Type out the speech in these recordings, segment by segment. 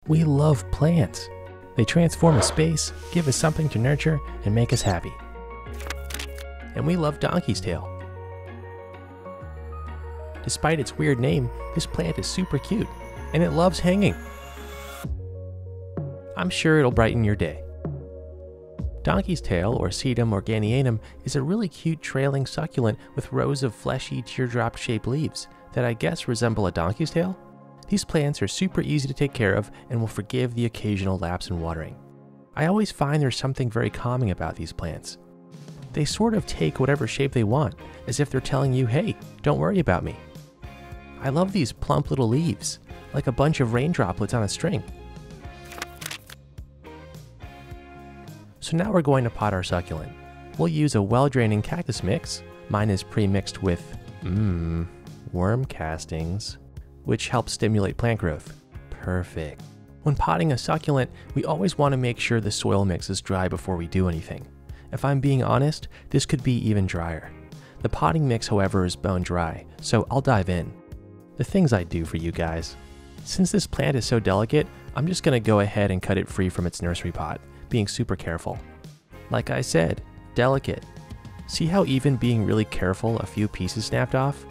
We love plants. They transform a space, give us something to nurture, and make us happy. And we love donkey's tail. Despite its weird name, this plant is super cute, and it loves hanging. I'm sure it'll brighten your day. Donkey's tail, or Sedum Morganianum, is a really cute trailing succulent with rows of fleshy teardrop-shaped leaves that I guess resemble a donkey's tail. These plants are super easy to take care of and will forgive the occasional lapse in watering. I always find there's something very calming about these plants. They sort of take whatever shape they want, as if they're telling you, hey, don't worry about me. I love these plump little leaves, like a bunch of rain droplets on a string. So now we're going to pot our succulent. We'll use a well-draining cactus mix. Mine is pre-mixed with, worm castings, which helps stimulate plant growth. Perfect. When potting a succulent, we always want to make sure the soil mix is dry before we do anything. If I'm being honest, this could be even drier. The potting mix, however, is bone dry, so I'll dive in. The things I do for you guys. Since this plant is so delicate, I'm just going to go ahead and cut it free from its nursery pot, being super careful. Like I said, delicate. See how even being really careful a few pieces snapped off?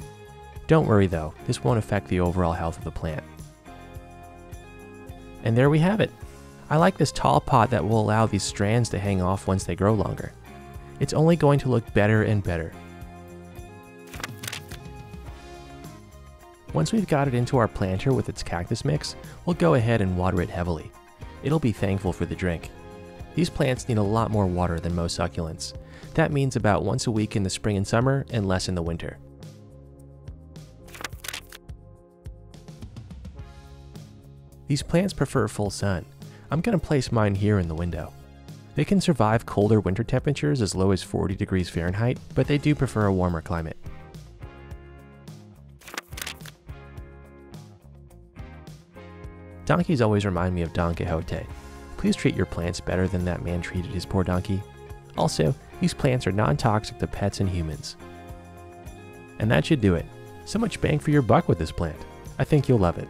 Don't worry though, this won't affect the overall health of the plant. And there we have it. I like this tall pot that will allow these strands to hang off once they grow longer. It's only going to look better and better. Once we've got it into our planter with its cactus mix, we'll go ahead and water it heavily. It'll be thankful for the drink. These plants need a lot more water than most succulents. That means about once a week in the spring and summer and less in the winter. These plants prefer full sun. I'm going to place mine here in the window. They can survive colder winter temperatures as low as 40 degrees Fahrenheit, but they do prefer a warmer climate. Donkeys always remind me of Don Quixote. Please treat your plants better than that man treated his poor donkey. Also, these plants are non-toxic to pets and humans. And that should do it. So much bang for your buck with this plant. I think you'll love it.